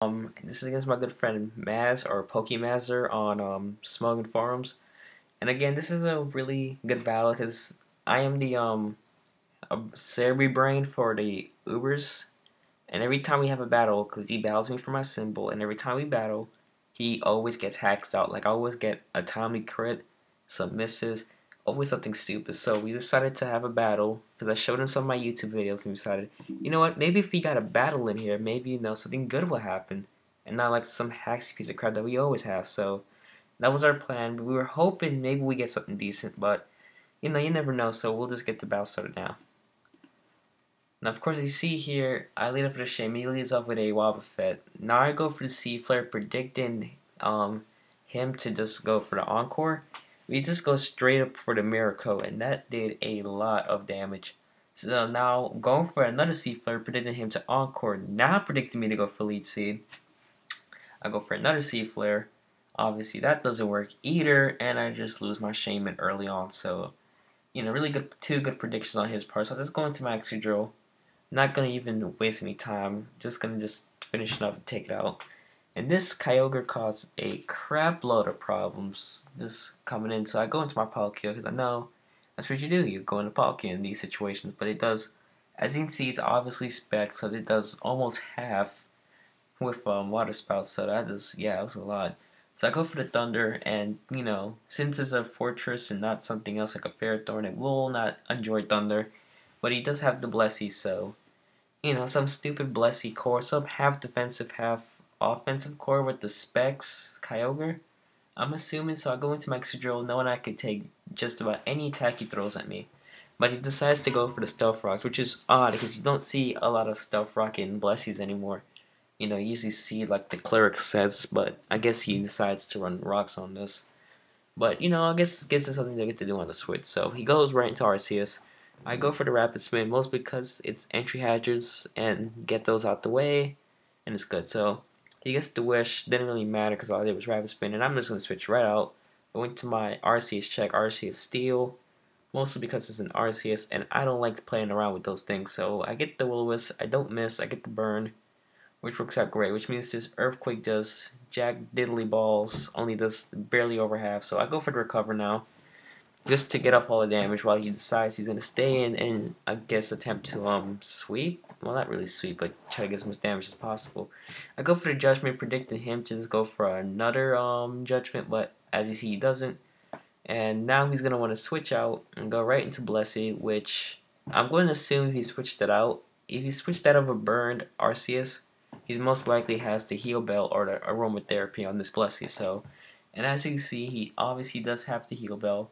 This is against my good friend Mazz or Pokemazter on Smoking Forums. And again, this is a really good battle because I am the Cerebri brain for the Ubers. And every time we have a battle, because he battles me for my symbol, and every time we battle, he always gets hacked out. Like I always get a timely crit, some misses, always something stupid. So we decided to have a battle because I showed him some of my YouTube videos and we decided, you know what? Maybe if we got a battle in here, maybe something good will happen, and not like some hacksy piece of crap that we always have. So that was our plan. We were hoping maybe we get something decent, but you never know. So we'll just get the battle started now. Now, of course, you see here, I lead up for the shame. He leads off with a Wobbuffet. Now I go for the C Flare, predicting him to just go for the Encore. We just go straight up for the Miracle, and that did a lot of damage. So now, going for another C Flare, predicting him to Encore. Now predicting me to go for Lead Seed. I go for another C Flare. Obviously, that doesn't work either, and I just lose my Shaman early on. So, really good, two good predictions on his part. So let's go into my Excadrill. Not gonna even waste any time. Just gonna finish it up and take it out. And this Kyogre caused a crap load of problems just coming in. So I go into my Palkia because I know that's what you do. You go into Palkia in these situations. But it does, as you can see, it's obviously spec, so it does almost half with Water Spout. So that is, yeah, it was a lot. So I go for the Thunder, and since it's a Fortress and not something else like a Ferrothorn, it will not enjoy Thunder. But he does have the Blessy, so some stupid Blessy core, some half defensive, half offensive core with the specs Kyogre. I'm assuming, so I go into my Excadrill knowing I could take just about any attack he throws at me. But he decides to go for the Stealth Rocks, which is odd because you don't see a lot of Stealth Rock in Blessies anymore. You usually see like the Cleric sets, but I guess he decides to run Rocks on this. But I guess it gives us something to get to do on the Switch. So he goes right into Arceus. I go for the Rapid Spin, mostly because it's entry hazards and get those out the way, and it's good. So he gets the Wish, didn't really matter because all I did was Rapid Spin, and I'm just going to switch right out. I went to my Arceus check, Arceus Steel, mostly because it's an Arceus, and I don't like playing around with those things. So I get the Will-O-Wisp, I don't miss, I get the Burn, which works out great, which means this Earthquake does jack diddly balls, only does barely over half. So I go for the Recover now, just to get off all the damage while he decides he's gonna stay in and I guess attempt to sweep. Well, not really sweep, but try to get as much damage as possible. I go for the Judgment, predicting him to just go for another Judgment, but as you see, he doesn't. And now he's gonna want to switch out and go right into Blessy, which I'm going to assume if he switched it out. If he switched out of a burned Arceus, he most likely has the Heal Bell or the Aromatherapy on this Blessy. So, and as you can see, he obviously does have the Heal Bell,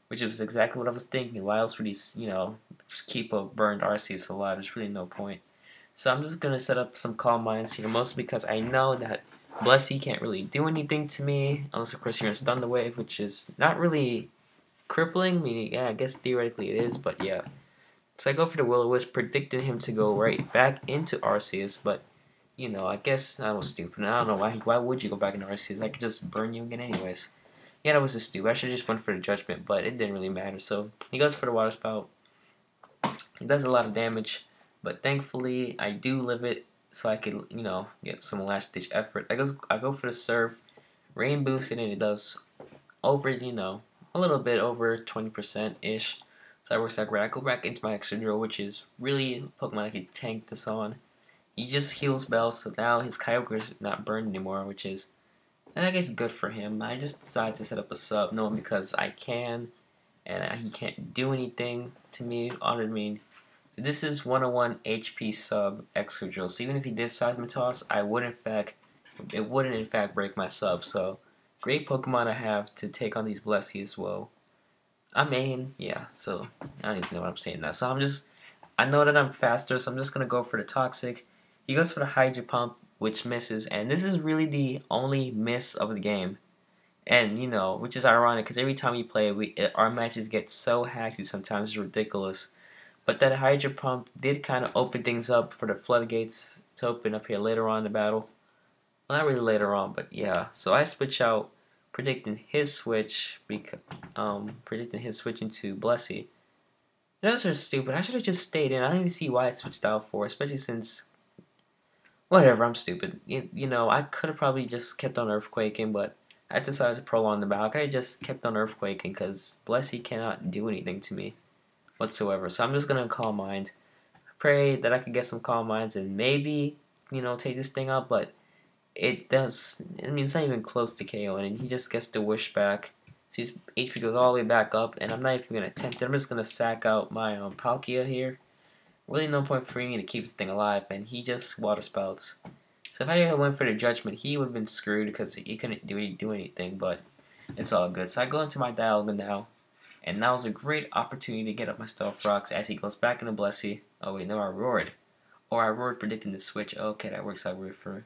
which was exactly what I was thinking. Why else would he, just keep a burned Arceus alive? There's really no point. So I'm just going to set up some Calm Minds here, mostly because I know that Blessy can't really do anything to me, unless of course you're going to stun the wave, which is not really crippling. Meaning, yeah, I guess theoretically it is, but yeah. So I go for the Will-O-Wisp, predicting him to go right back into Arceus, but I guess I was stupid. I don't know why would you go back into Arceus? I could just burn you again anyways. Yeah, that was just stupid. I should have just went for the Judgment, but it didn't really matter. So he goes for the Water Spout. He does a lot of damage, but thankfully I do live it, so I could get some last ditch effort. I go for the Surf, Rain Boosted, and it does over a little bit over 20% ish. So that works out great. I go back into my Excadrill, which is really a Pokemon I could tank this on. He just heals Bell, so now his Kyogre is not burned anymore, which is, I guess, good for him. I just decided to set up a sub, knowing because I can, and he can't do anything to me. I mean, this is 101 HP sub Excadrill, so even if he did Seismitoss, it wouldn't in fact break my sub. So great Pokemon I have to take on these Blessy as well. I mean, yeah. So I don't even know what I'm saying now. So I know that I'm faster, so I'm just gonna go for the Toxic. He goes for the Hydro Pump, which misses, and this is really the only miss of the game. And which is ironic because every time we play, our matches get so hacky sometimes it's ridiculous. But that Hydro Pump did kind of open things up for the floodgates to open up here later on in the battle. Well, not really later on, but yeah. So I switch out, predicting his switch, predicting his switch into Blessy. Those are stupid. I should have just stayed in. I don't even see why I switched out for, especially since Whatever, I'm stupid. You know, I could have probably just kept on Earthquaking, but I decided to prolong the battle. I just kept on Earthquaking because Blessy cannot do anything to me whatsoever. So I'm just gonna Calm Mind. Pray that I could get some Calm Minds and maybe, take this thing out, but it does. I mean, it's not even close to KO, and he just gets the wish back. So his HP goes all the way back up, and I'm not even gonna attempt it. I'm just gonna sack out my Palkia here. Really, no point for me to keep this thing alive, and he just water spouts. So if I had went for the judgment, he would have been screwed because he couldn't do anything. But it's all good. So I go into my Dialga now, and now is a great opportunity to get up my Stealth Rocks as he goes back into Blessy. Oh wait, no, I roared. Or I roared predicting the switch. Okay, that works out weird for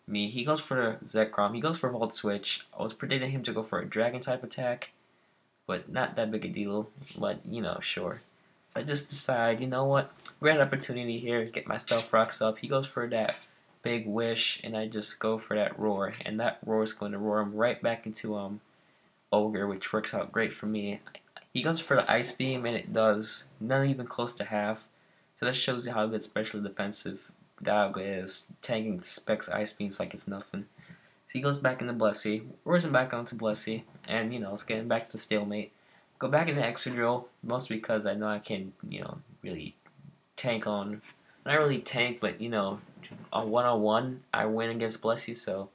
me. He goes for the Zekrom. He goes for Volt Switch. I was predicting him to go for a Dragon type attack, but not that big a deal. But sure. So I just decide, you know what? Great opportunity here. Get my Stealth Rocks up. He goes for that big wish, and I just go for that roar, and that roar is going to roar him right back into Ogre, which works out great for me. He goes for the Ice Beam, and it does not even close to half. So that shows you how good special defensive Dialga is, tanking Specs Ice Beams like it's nothing. So he goes back into Blessy, roars him back onto Blessy, and it's getting back to the stalemate. Go back into Excadrill, mostly because I know I can, really tank on. Not really tank, but on one-on-one, I win against Blessy. So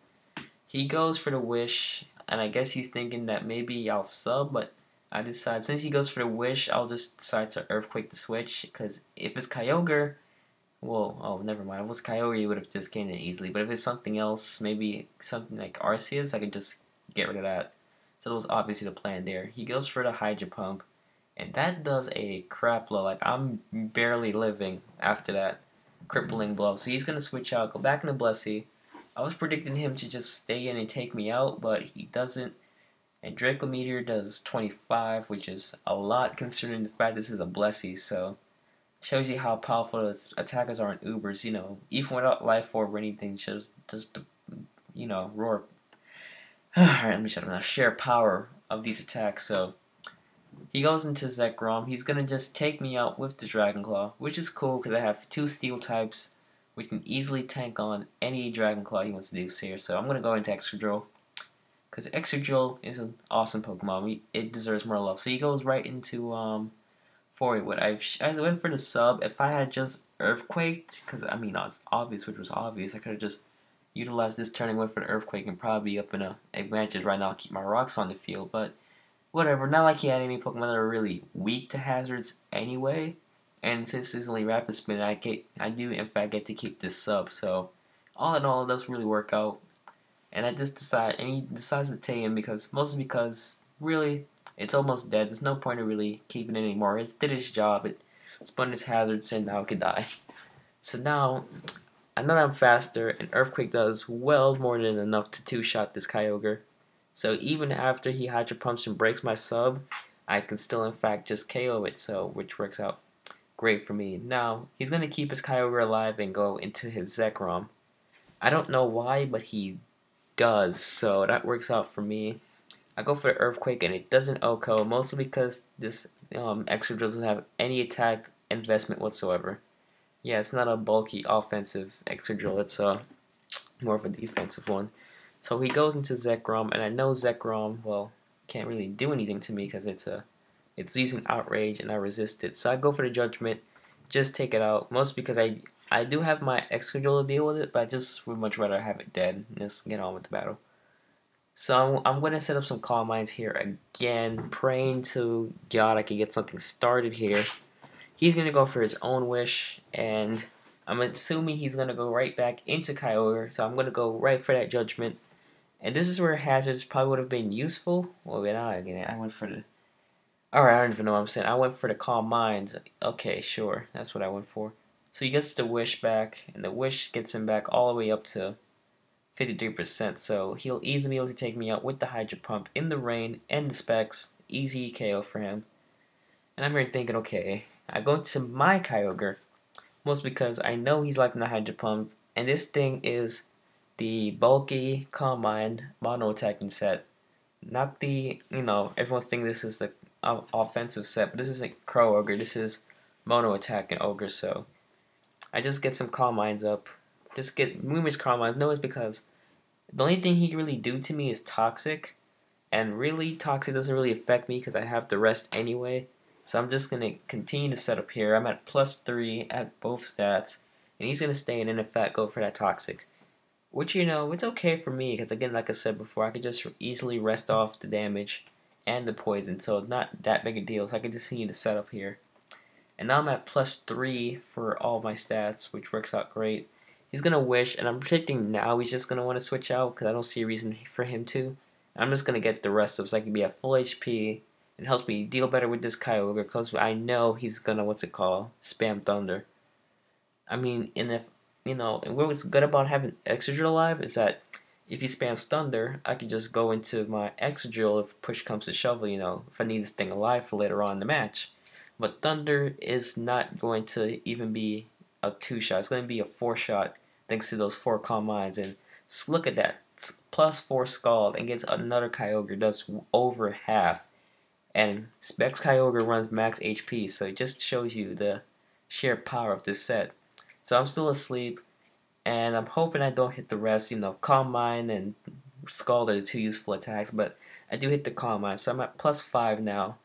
he goes for the wish, and I guess he's thinking that maybe I'll sub, but I decide since he goes for the wish, I'll just decide to Earthquake the switch. Because if it's Kyogre, well, oh, never mind. If it was Kyogre, he would have just gained it easily. But if it's something else, maybe something like Arceus, I could just get rid of that. So that was obviously the plan there. He goes for the Hydro Pump, and that does a crap blow. Like, I'm barely living after that crippling blow. So he's going to switch out, go back into Blessy. I was predicting him to just stay in and take me out, but he doesn't. And Draco Meteor does 25, which is a lot considering the fact this is a Blessy. So shows you how powerful those attackers are in Ubers. Even without Life Orb or anything, just the roar. Alright, let me shut up now. Sheer power of these attacks. So he goes into Zekrom. He's gonna just take me out with the Dragon Claw, which is cool because I have two Steel types, which can easily tank on any Dragon Claw he wants to do here. So I'm gonna go into Excadrill because Excadrill is an awesome Pokemon. It deserves more love. So he goes right into for it. I went for the sub. If I had just Earthquaked, because I mean, it was obvious, which was obvious, I could have just utilized this turn and went for the Earthquake and probably be up in a advantage right now. Keep my rocks on the field, but whatever. Not like he had any Pokemon that are really weak to hazards anyway. And since it's only Rapid Spin, I do in fact get to keep this sub. So all in all, it does really work out. And I just decide, and he decides to take him mostly because really it's almost dead. There's no point in really keeping it anymore. It did its job. It spun its hazards, and now it could die. So now I know that I'm faster, and Earthquake does well more than enough to two-shot this Kyogre. So even after he Hydro Pumps and breaks my sub, I can still in fact just KO it, which works out great for me. Now, he's going to keep his Kyogre alive and go into his Zekrom. I don't know why, but he does, so that works out for me. I go for the Earthquake and it doesn't OHKO, mostly because this Excadrill doesn't have any attack investment whatsoever. Yeah, it's not a bulky offensive Excadrill, it's more of a defensive one. So he goes into Zekrom, and I know Zekrom, well, can't really do anything to me because it's using Outrage and I resist it. So I go for the Judgment, just take it out, mostly because I do have my Excadrill to deal with it, but I just would much rather have it dead and just get on with the battle. So I'm going to set up some Calm Minds here again, praying to God I can get something started here. He's going to go for his own wish, and I'm assuming he's going to go right back into Kyogre, so I'm going to go right for that Judgment. And this is where Hazards probably would have been useful. Well, now again, I went for the... Alright, I don't even know what I'm saying. I went for the Calm Minds. Okay, sure, that's what I went for. So he gets the wish back, and the wish gets him back all the way up to 53%, so he'll easily be able to take me out with the Hydro Pump in the rain and the Specs. Easy KO for him. And I'm here thinking, okay, I go to my Kyogre, mostly because I know he's liking the Hydro Pump, and this thing is the bulky Calm Mind mono attacking set. Not the, everyone's thinking this is the offensive set, but this isn't Crow Ogre, this is mono attacking Ogre, so I just get some Calm Minds up, just get numerous Calm Minds. No, it's because the only thing he can really do to me is Toxic, and really Toxic doesn't really affect me because I have the rest anyway. So I'm just gonna continue to set up here. I'm at +3 at both stats, and he's gonna stay, and in effect go for that Toxic. Which, it's okay for me, because again, like I said before, I could just easily rest off the damage and the poison, so it's not that big a deal, so I can just continue to set up here. And now I'm at +3 for all my stats, which works out great. He's going to Wish, and I'm predicting now he's just going to want to switch out, because I don't see a reason for him to. I'm just going to get the rest of, so I can be at full HP. It helps me deal better with this Kyogre, because I know he's going to, spam Thunder. I mean, and if and what's good about having Excadrill alive is that if he spams Thunder, I can just go into my Excadrill if push comes to shove, if I need this thing alive for later on in the match. But Thunder is not going to even be a 2-shot. It's going to be a 4-shot thanks to those 4 Calm Minds. And look at that. +4 Scald and gets another Kyogre. Does over half. And Specs Kyogre runs max HP. So it just shows you the sheer power of this set. So I'm still asleep, and I'm hoping I don't hit the rest. Calm Mind and Scald are the 2 useful attacks, but I do hit the Calm Mind, so I'm at +5 now.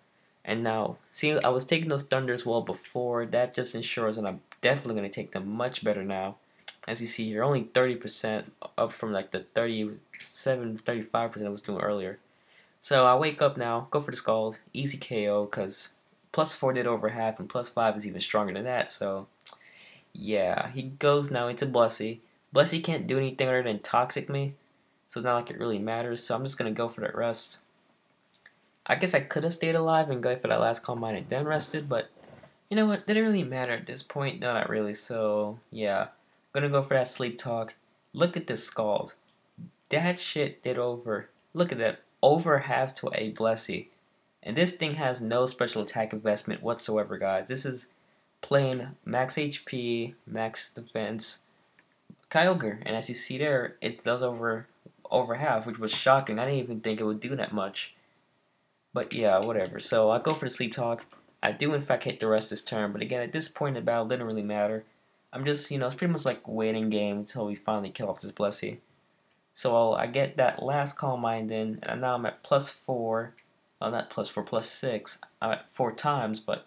And now, see, I was taking those Thunders well before. That just ensures that I'm definitely going to take them much better now. As you see here, only 30% up from like the 37, 35% I was doing earlier. So I wake up now, go for the Scald, easy KO, because +4 did over half, and +5 is even stronger than that, so yeah, he goes now into Blessy. Blessy can't do anything other than Toxic me, so it's not like it really matters, so I'm just going to go for that rest. I guess I could have stayed alive and go for that last Calm Mind and then rested, but you know what, didn't really matter at this point. No, not really, so yeah. I'm going to go for that Sleep Talk. Look at this Scald. That shit did over, look at that, over half to a Blessy. And this thing has no special attack investment whatsoever, guys. This is plain max HP, max defense Kyogre, and as you see there, it does over half, which was shocking. I didn't even think it would do that much. But yeah, whatever. So I go for the Sleep Talk. I do in fact hit the rest this turn, but again, at this point in the battle, it didn't really matter. I'm just, it's pretty much like waiting game until we finally kill off this Blessy. So I get that last Calm Mind in, and now I'm at +4. Well, not +4, +6. I'm at 4 times, but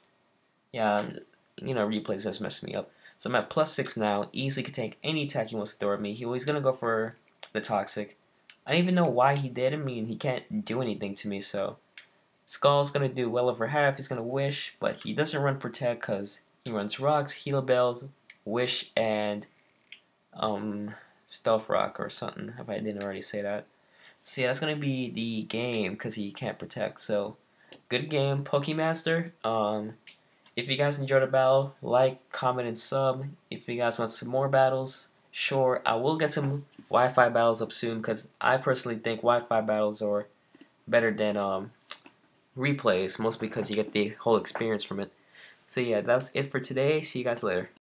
yeah, replays just messing me up. So I'm at +6 now. Easily could take any attack he wants to throw at me. He's going to go for the Toxic. I don't even know why he did. I mean, he can't do anything to me, so Skull's going to do well over half. He's going to Wish, but he doesn't run Protect because he runs Rocks, Heal Bells, Wish, and Stealth Rock or something, if I didn't already say that. So yeah, that's going to be the game because he can't Protect. So, good game, Pokemaster. If you guys enjoyed the battle, like, comment, and sub. If you guys want some more battles, sure, I will get some Wi-Fi battles up soon because I personally think Wi-Fi battles are better than replays, mostly because you get the whole experience from it. So yeah, that's it for today. See you guys later.